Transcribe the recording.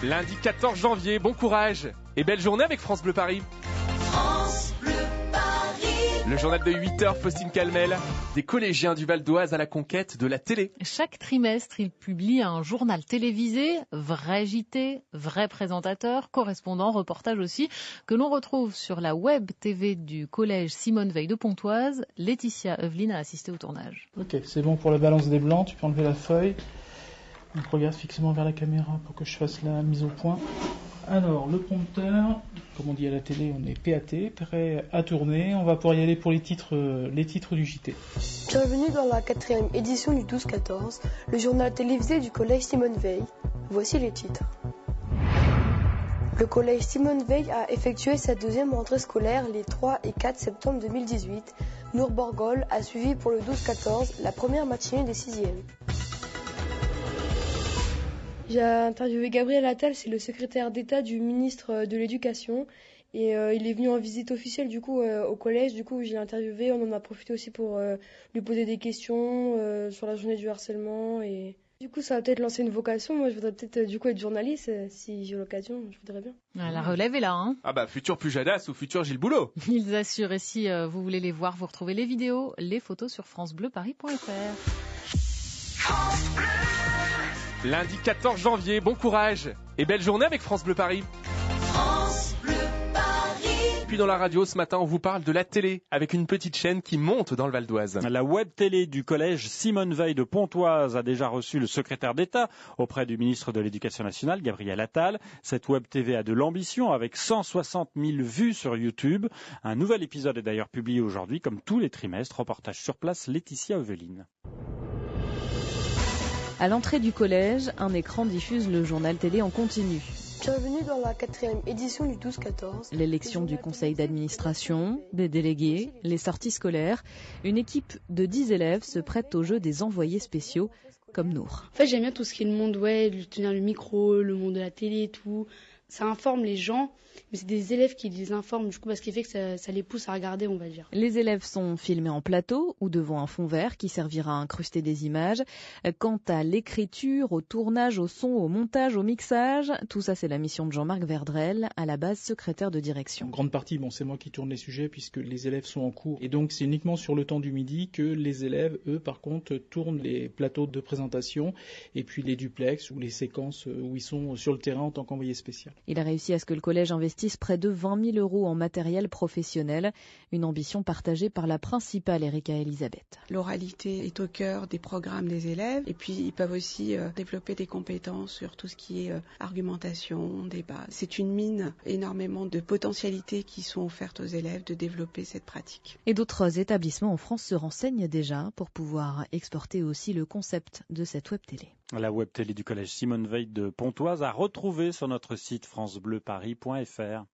Lundi 14 janvier, bon courage et belle journée avec France Bleu Paris. France Bleu Paris. Le journal de 8h, Faustine Calmel, des collégiens du Val d'Oise à la conquête de la télé. Chaque trimestre, ils publient un journal télévisé, vrai JT, vrai présentateur, correspondant, reportage aussi, que l'on retrouve sur la web TV du collège Simone Veil de Pontoise. Laetitia Eveline a assisté au tournage. Ok, c'est bon pour la balance des blancs, tu peux enlever la feuille. Donc regarde fixement vers la caméra pour que je fasse la mise au point. Alors, le prompteur, comme on dit à la télé, on est PAT, prêt à tourner. On va pouvoir y aller pour les titres du JT. Bienvenue dans la 4e édition du 12-14, le journal télévisé du collège Simone Veil. Voici les titres. Le collège Simone Veil a effectué sa deuxième rentrée scolaire les 3 et 4 septembre 2018. Nour Borgol a suivi pour le 12-14 la première matinée des 6e. J'ai interviewé Gabriel Attal, c'est le secrétaire d'État du ministre de l'Éducation. Et il est venu en visite officielle au collège. Du coup, je l'ai interviewé. On en a profité aussi pour lui poser des questions sur la journée du harcèlement. Et du coup, ça va peut-être lancer une vocation. Moi, je voudrais peut-être être journaliste. Si j'ai l'occasion, je voudrais bien. La relève est là, hein. Ah bah, futur Pujadas ou futur Gilles Boulot. Ils assurent, et si vous voulez les voir, vous retrouvez les vidéos, les photos sur francebleuparis.fr. Lundi 14 janvier, bon courage et belle journée avec France Bleu Paris. France Bleu Paris. Puis dans la radio ce matin, on vous parle de la télé avec une petite chaîne qui monte dans le Val d'Oise. La web télé du collège Simone Veil de Pontoise a déjà reçu le secrétaire d'État auprès du ministre de l'Éducation nationale, Gabriel Attal. Cette web TV a de l'ambition avec 160 000 vues sur YouTube. Un nouvel épisode est d'ailleurs publié aujourd'hui comme tous les trimestres. Reportage sur place, Laetitia Eveline. À l'entrée du collège, un écran diffuse le journal télé en continu. Bienvenue dans la 4e édition du 12-14. L'élection du conseil d'administration, des délégués, les sorties scolaires. Une équipe de 10 élèves se prête au jeu des envoyés spéciaux, comme Nour. En fait, j'aime bien tout ce qui est le monde, tenir le micro, le monde de la télé et tout. Ça informe les gens, mais c'est des élèves qui les informent, du coup, parce qu'il fait que ça les pousse à regarder, on va dire. Les élèves sont filmés en plateau ou devant un fond vert qui servira à incruster des images. Quant à l'écriture, au tournage, au son, au montage, au mixage, tout ça c'est la mission de Jean-Marc Verdrel, à la base secrétaire de direction. En grande partie, c'est moi qui tourne les sujets puisque les élèves sont en cours. Et donc c'est uniquement sur le temps du midi que les élèves, eux, par contre, tournent les plateaux de présentation et puis les duplex ou les séquences où ils sont sur le terrain en tant qu'envoyés spéciaux. Il a réussi à ce que le collège investisse près de 20 000 € en matériel professionnel, une ambition partagée par la principale Erika Elisabeth. L'oralité est au cœur des programmes des élèves et puis ils peuvent aussi développer des compétences sur tout ce qui est argumentation, débat. C'est une mine, énormément de potentialités qui sont offertes aux élèves de développer cette pratique. Et d'autres établissements en France se renseignent déjà pour pouvoir exporter aussi le concept de cette web télé. La web télé du collège Simone Veil de Pontoise à retrouver sur notre site francebleuparis.fr.